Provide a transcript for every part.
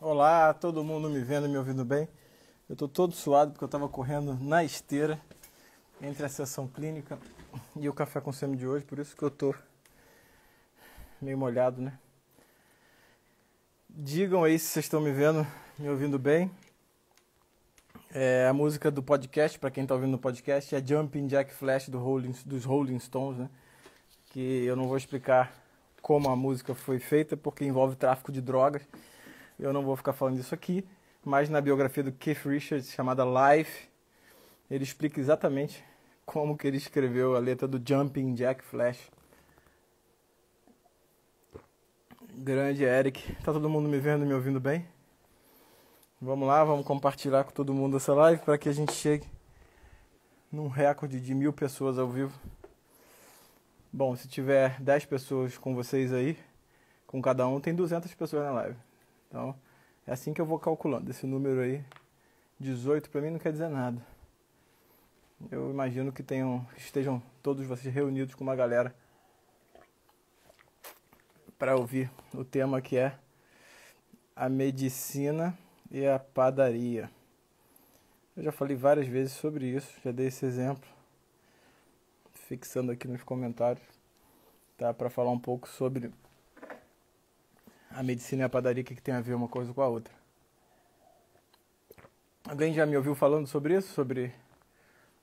Olá, todo mundo me vendo, me ouvindo bem? Eu tô todo suado porque eu tava correndo na esteira entre a sessão clínica e o café com semi de hoje, por isso que eu tô meio molhado, né? Digam aí se vocês estão me vendo, me ouvindo bem. A música do podcast, para quem tá ouvindo no podcast, é Jumping Jack Flash dos Rolling Stones, né? Que eu não vou explicar como a música foi feita porque envolve tráfico de drogas. Eu não vou ficar falando isso aqui, mas na biografia do Keith Richards, chamada Life, ele explica exatamente como que ele escreveu a letra do Jumping Jack Flash. Grande Eric. Tá todo mundo me vendo e me ouvindo bem? Vamos lá, vamos compartilhar com todo mundo essa live para que a gente chegue num recorde de 1000 pessoas ao vivo. Bom, se tiver 10 pessoas com vocês aí, com cada um, tem 200 pessoas na live. Então, é assim que eu vou calculando. Esse número aí, 18, para mim não quer dizer nada. Eu imagino que estejam todos vocês reunidos com uma galera para ouvir o tema que é a medicina e a padaria. Eu já falei várias vezes sobre isso, já dei esse exemplo, fixando aqui nos comentários, tá? Para falar um pouco sobre a medicina e a padaria, o que tem a ver uma coisa com a outra. Alguém já me ouviu falando sobre isso? Sobre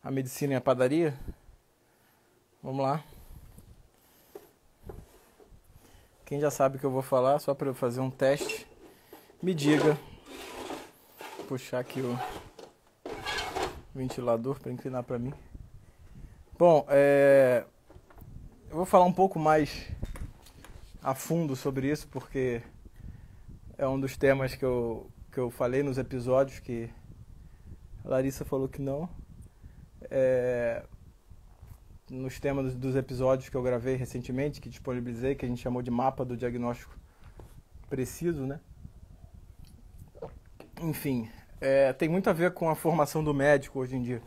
a medicina e a padaria? Vamos lá. Quem já sabe o que eu vou falar, só para eu fazer um teste, me diga. Vou puxar aqui o ventilador para inclinar para mim. Bom, eu vou falar um pouco mais a fundo sobre isso, porque é um dos temas que eu falei nos episódios, que a Larissa falou que não. Nos temas dos episódios que eu gravei recentemente, que disponibilizei, que a gente chamou de mapa do diagnóstico preciso, né? Enfim, tem muito a ver com a formação do médico hoje em dia,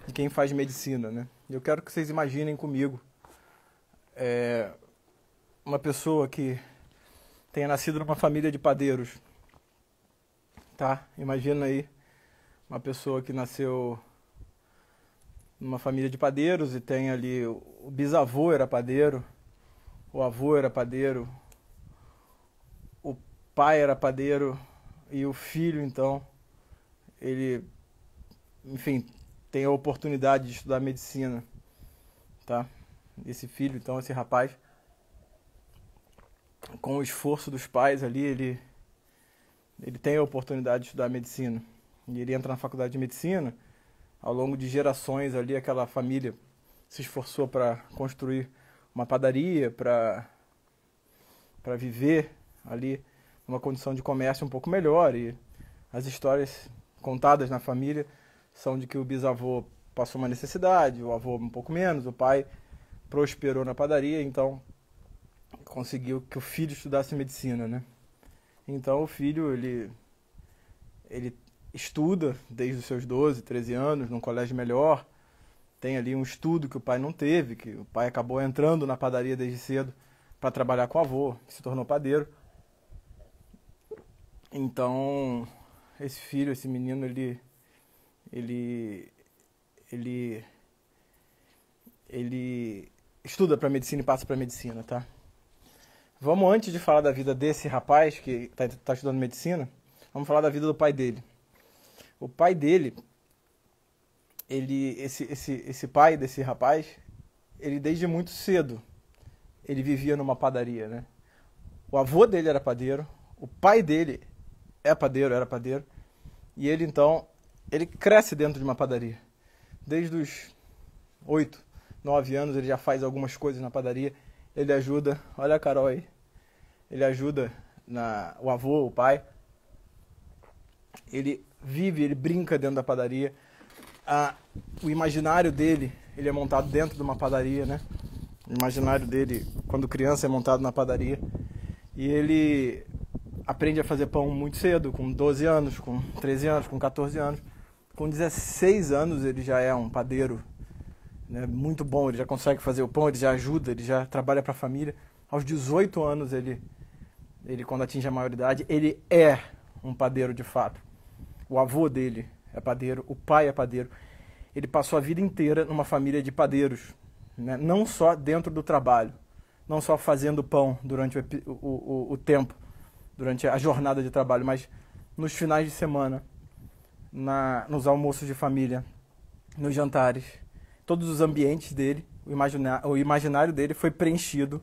de quem faz medicina, né? Eu quero que vocês imaginem comigo uma pessoa que tenha nascido numa família de padeiros, tá? Imagina aí uma pessoa que nasceu numa família de padeiros e tem ali o bisavô era padeiro, o avô era padeiro, o pai era padeiro e o filho, então, ele, enfim, tem a oportunidade de estudar medicina, tá? Esse filho, então, esse rapaz, com o esforço dos pais ali, ele tem a oportunidade de estudar medicina. E ele entra na faculdade de medicina. Ao longo de gerações ali, aquela família se esforçou para construir uma padaria, para viver ali numa condição de comércio um pouco melhor. E as histórias contadas na família são de que o bisavô passou uma necessidade, o avô um pouco menos, o pai prosperou na padaria, então conseguiu que o filho estudasse medicina, né? Então o filho, ele estuda desde os seus 12, 13 anos, num colégio melhor, tem ali um estudo que o pai não teve, que o pai acabou entrando na padaria desde cedo para trabalhar com o avô, que se tornou padeiro. Então, esse filho, esse menino, ele estuda para medicina e passa para medicina, tá? Vamos, antes de falar da vida desse rapaz que tá estudando medicina, vamos falar da vida do pai dele. O pai dele, esse pai desse rapaz, ele desde muito cedo, ele vivia numa padaria, né? O avô dele era padeiro, o pai dele era padeiro, e ele então, ele cresce dentro de uma padaria. Desde os 8, 9 anos ele já faz algumas coisas na padaria, ele ajuda, olha a Carol aí, ele ajuda o avô, o pai, ele vive, ele brinca dentro da padaria, o imaginário dele, ele é montado dentro de uma padaria, né? O imaginário dele, quando criança, é montado na padaria, e ele aprende a fazer pão muito cedo, com 12 anos, com 13 anos, com 14 anos, com 16 anos ele já é um padeiro, né, muito bom, ele já consegue fazer o pão, ele já ajuda, ele já trabalha para a família. Aos 18 anos, ele quando atinge a maioridade, ele é um padeiro de fato. O avô dele é padeiro, o pai é padeiro. Ele passou a vida inteira numa família de padeiros, né? Não só dentro do trabalho, não só fazendo pão durante o tempo, durante a jornada de trabalho, mas nos finais de semana, nos almoços de família, nos jantares. Todos os ambientes dele, o imaginário dele foi preenchido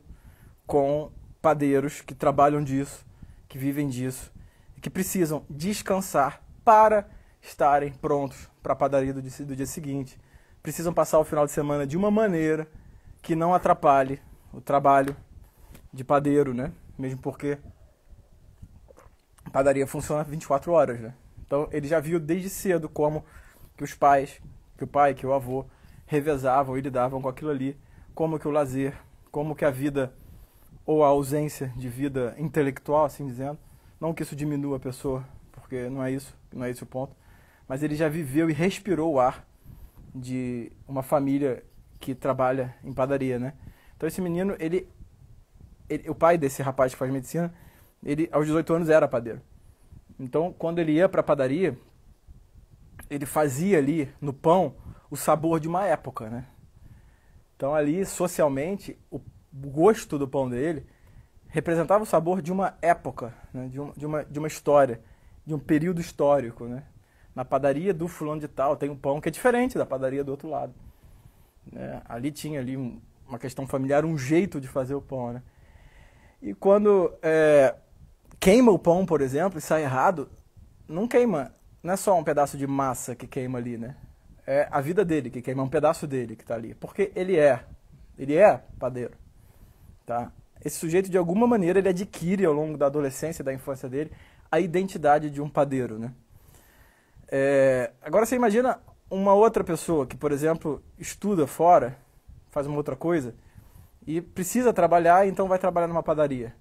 com padeiros que trabalham disso, que vivem disso, e que precisam descansar para estarem prontos para a padaria do dia seguinte. Precisam passar o final de semana de uma maneira que não atrapalhe o trabalho de padeiro, né? Mesmo porque a padaria funciona 24 horas, né? Então ele já viu desde cedo como que os pais, que o pai, que o avô revezavam e lidavam com aquilo ali, como que o lazer, como que a vida ou a ausência de vida intelectual, assim dizendo, não que isso diminua a pessoa, porque não é esse o ponto, mas ele já viveu e respirou o ar de uma família que trabalha em padaria, né? Então esse menino, o pai desse rapaz que faz medicina, ele aos 18 anos era padeiro. Então quando ele ia para a padaria, ele fazia ali no pão o sabor de uma época, né? Então ali, socialmente, o gosto do pão dele representava o sabor de uma época, né? de uma história, de um período histórico, né? Na padaria do fulano de tal tem um pão que é diferente da padaria do outro lado, né? Ali tinha ali uma questão familiar, um jeito de fazer o pão, né? E quando queima o pão, por exemplo, e sai errado, não queima, não é só um pedaço de massa que queima ali, né? É a vida dele que queima, um pedaço dele que está ali. Porque ele é padeiro, tá? Esse sujeito, de alguma maneira, ele adquire ao longo da adolescência e da infância dele a identidade de um padeiro, né? Agora você imagina uma outra pessoa que, por exemplo, estuda fora, faz uma outra coisa e precisa trabalhar, então vai trabalhar numa padaria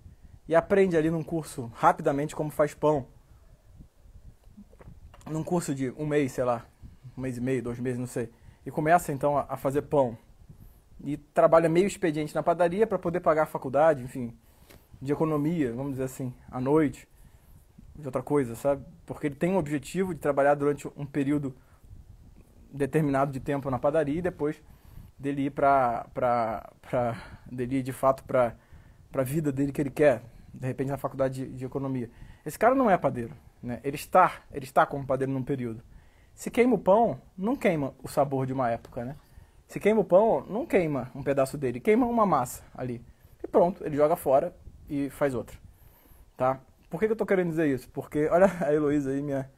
e aprende ali num curso rapidamente como faz pão. Num curso de um mês, sei lá, 1 mês e meio, 2 meses, não sei. E começa então a fazer pão. E trabalha meio expediente na padaria para poder pagar a faculdade, enfim, de economia, vamos dizer assim, à noite, de outra coisa, sabe? Porque ele tem o objetivo de trabalhar durante um período determinado de tempo na padaria e depois dele ir dele ir de fato para a vida dele que ele quer, de repente na faculdade de economia. Esse cara não é padeiro, né? Ele está como padeiro num período. Se queima o pão, não queima o sabor de uma época, né? Se queima o pão, não queima um pedaço dele, queima uma massa ali. E pronto, ele joga fora e faz outra, tá? Por que eu tô querendo dizer isso? Porque, olha a Heloísa aí, minha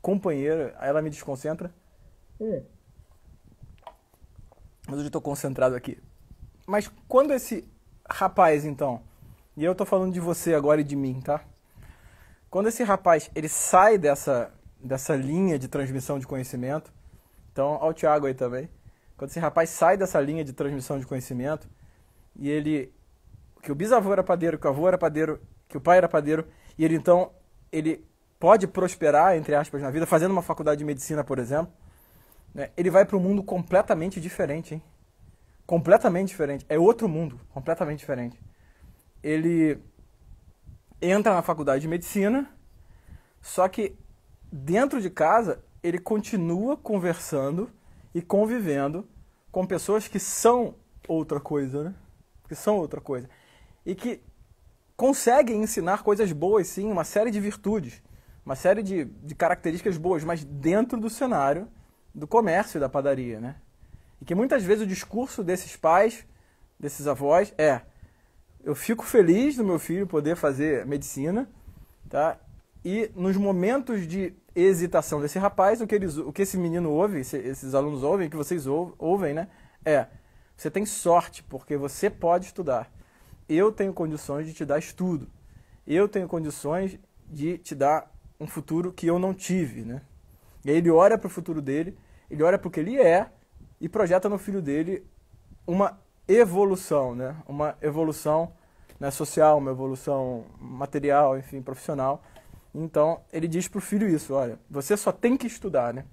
companheira, ela me desconcentra. Mas hoje eu tô concentrado aqui. Mas quando esse rapaz, então, e eu tô falando de você agora e de mim, tá? Quando esse rapaz, ele sai dessa linha de transmissão de conhecimento, então, olha o Thiago aí também, quando esse rapaz sai dessa linha de transmissão de conhecimento, e que o bisavô era padeiro, que o avô era padeiro, que o pai era padeiro, e ele pode prosperar, entre aspas, na vida, fazendo uma faculdade de medicina, por exemplo, né? Ele vai para um mundo completamente diferente, hein? Completamente diferente. É outro mundo, completamente diferente. Ele entra na faculdade de medicina, só que dentro de casa ele continua conversando e convivendo com pessoas que são outra coisa, né? Que são outra coisa. E que conseguem ensinar coisas boas, sim, uma série de virtudes, uma série de características boas, mas dentro do cenário do comércio e da padaria, né? E que muitas vezes o discurso desses pais, desses avós, eu fico feliz do meu filho poder fazer medicina, tá? E nos momentos de hesitação desse rapaz, o que esse menino ouve, esses alunos ouvem, o que vocês ouvem, né? Você tem sorte, porque você pode estudar. Eu tenho condições de te dar estudo. Eu tenho condições de te dar um futuro que eu não tive, né? E aí ele olha para o futuro dele, ele olha para o que ele é e projeta no filho dele uma evolução, né? Uma evolução, né, social, uma evolução material, enfim, profissional. Então, ele diz para o filho isso, olha, você só tem que estudar, né?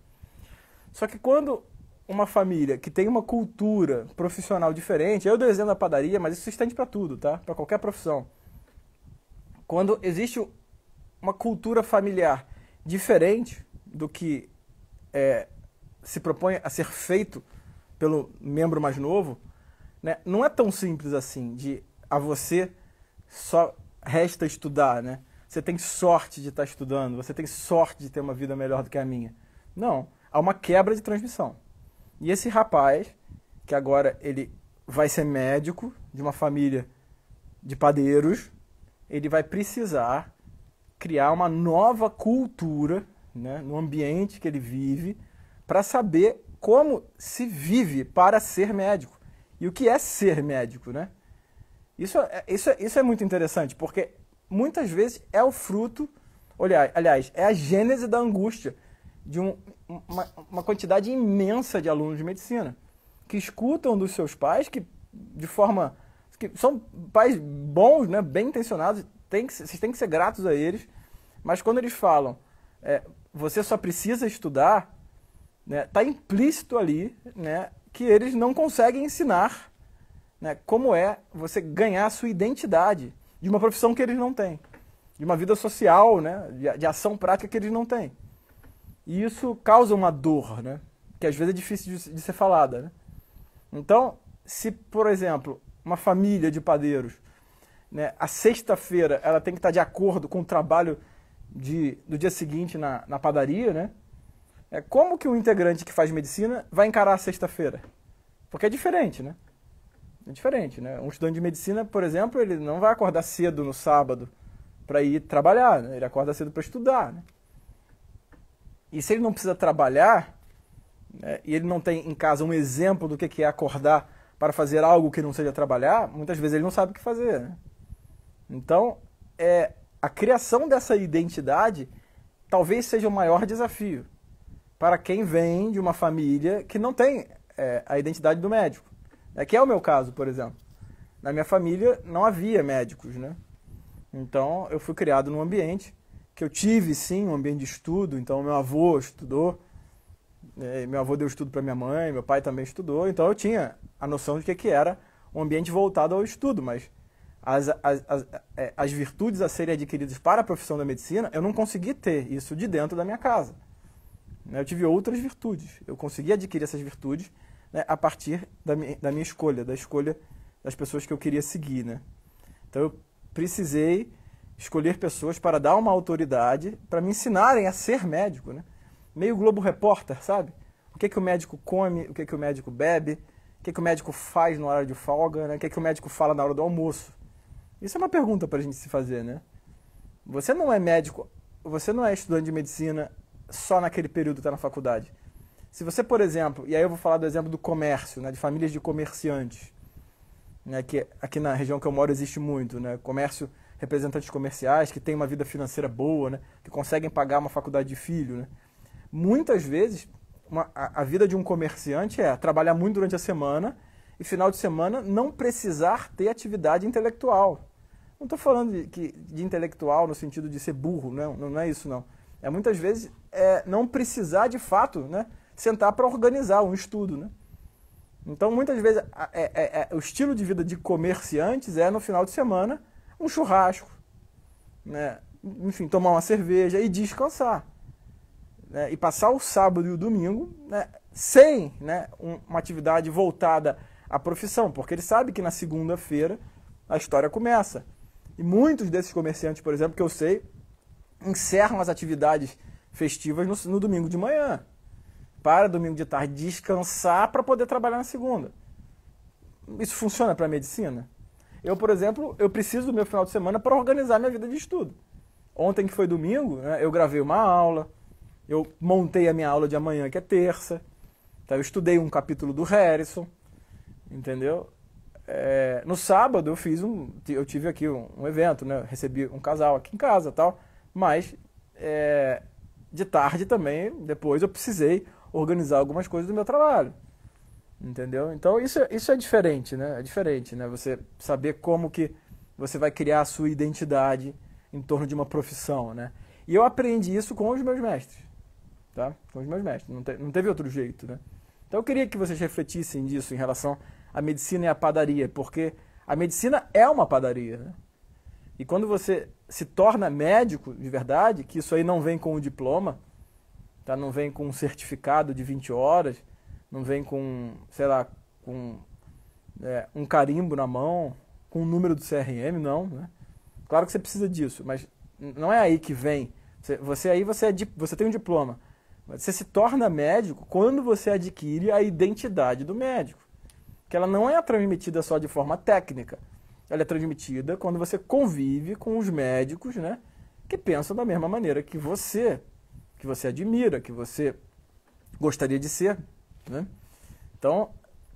Só que quando uma família que tem uma cultura profissional diferente, eu dou exemplo da padaria, mas isso se estende para tudo, tá? Para qualquer profissão. Quando existe uma cultura familiar diferente do que se propõe a ser feito pelo membro mais novo, né? Não é tão simples assim, de a você só resta estudar, né? Você tem sorte de estar estudando, você tem sorte de ter uma vida melhor do que a minha. Não, há uma quebra de transmissão. E esse rapaz, que agora ele vai ser médico de uma família de padeiros, ele vai precisar criar uma nova cultura, né, no ambiente que ele vive, para saber como se vive para ser médico. E o que é ser médico, né? Isso é muito interessante, porque muitas vezes é o fruto, aliás, é a gênese da angústia de uma quantidade imensa de alunos de medicina, que escutam dos seus pais, que são pais bons, né, bem intencionados, vocês têm que ser gratos a eles, mas quando eles falam, você só precisa estudar, né, tá implícito ali, né, que eles não conseguem ensinar, né, como é você ganhar a sua identidade de uma profissão que eles não têm, de uma vida social, né, de ação prática que eles não têm. E isso causa uma dor, né, que às vezes é difícil de ser falada, né? Então, se, por exemplo, uma família de padeiros, né, a sexta-feira ela tem que estar de acordo com o trabalho do dia seguinte na padaria, né? Como que um integrante que faz medicina vai encarar a sexta-feira? Porque é diferente, né? É diferente, né? Um estudante de medicina, por exemplo, ele não vai acordar cedo no sábado para ir trabalhar, né? Ele acorda cedo para estudar, né? E se ele não precisa trabalhar, né, e ele não tem em casa um exemplo do que é acordar para fazer algo que não seja trabalhar, muitas vezes ele não sabe o que fazer, né? Então, a criação dessa identidade talvez seja o maior desafio para quem vem de uma família que não tem a identidade do médico. Que é o meu caso, por exemplo. Na minha família não havia médicos, né? Então, eu fui criado num ambiente que eu tive, sim, um ambiente de estudo. Então, meu avô estudou, meu avô deu estudo para minha mãe, meu pai também estudou. Então, eu tinha a noção de que era um ambiente voltado ao estudo, mas as virtudes a serem adquiridas para a profissão da medicina, eu não consegui ter isso de dentro da minha casa. Eu tive outras virtudes. Eu consegui adquirir essas virtudes, né, a partir da minha escolha, da escolha das pessoas que eu queria seguir, né? Então eu precisei escolher pessoas para dar uma autoridade, para me ensinarem a ser médico, né? Meio Globo Repórter, sabe? O que o médico come, o que o médico bebe, o que o médico faz na hora de folga, né? O que o médico fala na hora do almoço. Isso é uma pergunta para a gente se fazer, né? Você não é médico, você não é estudante de medicina só naquele período que está na faculdade. Se você, por exemplo, e aí eu vou falar do exemplo do comércio, né, de famílias de comerciantes, né, que aqui na região que eu moro existe muito, né, comércio, representantes comerciais que têm uma vida financeira boa, né, que conseguem pagar uma faculdade de filho, né. Muitas vezes, a vida de um comerciante é trabalhar muito durante a semana e final de semana não precisar ter atividade intelectual. Não estou falando de intelectual no sentido de ser burro, não é isso não. Muitas vezes não precisar de fato, né, sentar para organizar um estudo, né? Então muitas vezes o estilo de vida de comerciantes no final de semana um churrasco, né? Enfim, tomar uma cerveja e descansar, né? E passar o sábado e o domingo, né, sem, né, uma atividade voltada à profissão, porque ele sabe que na segunda-feira a história começa. E muitos desses comerciantes, por exemplo, que eu sei, encerram as atividades festivas no domingo de manhã, para domingo de tarde descansar para poder trabalhar na segunda. Isso funciona para a medicina? Eu, por exemplo, eu preciso do meu final de semana para organizar minha vida de estudo. Ontem, que foi domingo, né, eu gravei uma aula, eu montei a minha aula de amanhã, que é terça, então eu estudei um capítulo do Harrison, entendeu? No sábado eu tive aqui um evento, né, recebi um casal aqui em casa, tal, mas de tarde também, depois eu precisei organizar algumas coisas do meu trabalho, entendeu? Então isso é diferente, né? É diferente, né? Você saber como que você vai criar a sua identidade em torno de uma profissão, né? E eu aprendi isso com os meus mestres, tá? Com os meus mestres, não teve outro jeito, né? Então eu queria que vocês refletissem disso em relação à medicina e à padaria, porque a medicina é uma padaria, né? E quando você se torna médico de verdade, que isso aí não vem com um diploma, tá? Não vem com um certificado de 20 horas, não vem com, sei lá, com um carimbo na mão, com um número do CRM, não, né? Claro que você precisa disso, mas não é aí que vem. Você tem um diploma. Você se torna médico quando você adquire a identidade do médico. Que ela não é transmitida só de forma técnica. Ela é transmitida quando você convive com os médicos, né, que pensam da mesma maneira que você admira, que você gostaria de ser, né? Então,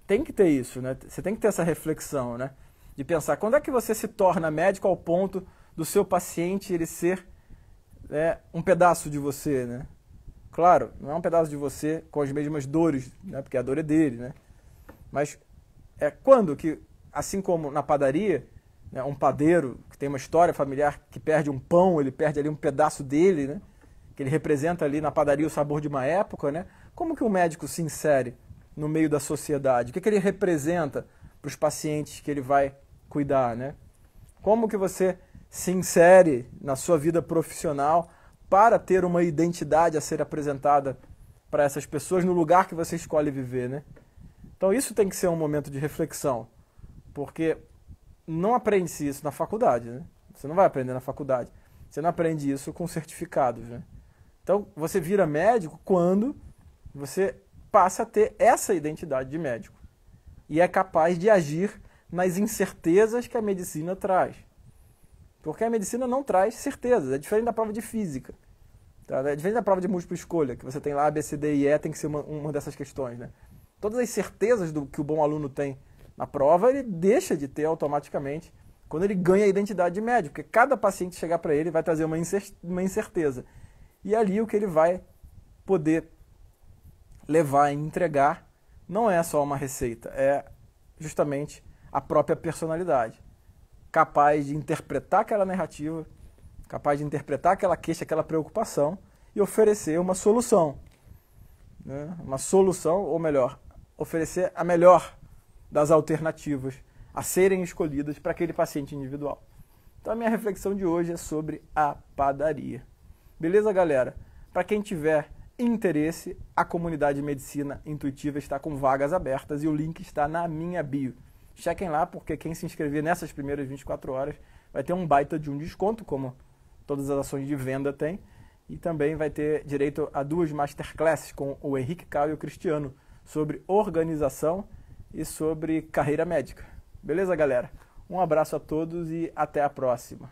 tem que ter isso, né? Você tem que ter essa reflexão, né, de pensar quando é que você se torna médico ao ponto do seu paciente ele ser um pedaço de você, né? Claro, não é um pedaço de você com as mesmas dores, né, porque a dor é dele, né? Mas quando que, assim como na padaria, né, um padeiro que tem uma história familiar que perde um pão, ele perde ali um pedaço dele, né, que ele representa ali na padaria o sabor de uma época, né? Como que o médico se insere no meio da sociedade? O que ele representa para os pacientes que ele vai cuidar, né? Como que você se insere na sua vida profissional para ter uma identidade a ser apresentada para essas pessoas no lugar que você escolhe viver, né? Então isso tem que ser um momento de reflexão, porque não aprende-se isso na faculdade, né? Você não vai aprender na faculdade. Você não aprende isso com certificados, né? Então você vira médico quando você passa a ter essa identidade de médico e é capaz de agir nas incertezas que a medicina traz. Porque a medicina não traz certezas, é diferente da prova de física. Tá? É diferente da prova de múltipla escolha, que você tem lá A, B, C, D e E, tem que ser uma dessas questões, né? Todas as certezas que o bom aluno tem na prova, ele deixa de ter automaticamente quando ele ganha a identidade de médico, porque cada paciente chegar para ele vai trazer uma incerteza. E ali o que ele vai poder levar e entregar não é só uma receita, é justamente a própria personalidade, capaz de interpretar aquela narrativa, capaz de interpretar aquela queixa, aquela preocupação e oferecer uma solução, né? Uma solução, ou melhor, oferecer a melhor das alternativas a serem escolhidas para aquele paciente individual. Então a minha reflexão de hoje é sobre a padaria. Beleza, galera? Para quem tiver interesse, a comunidade Medicina Intuitiva está com vagas abertas e o link está na minha bio. Chequem lá, porque quem se inscrever nessas primeiras 24 horas vai ter um baita de um desconto, como todas as ações de venda têm, e também vai ter direito a 2 masterclasses com o Henrique Caio e o Cristiano sobre organização e sobre carreira médica. Beleza, galera? Um abraço a todos e até a próxima.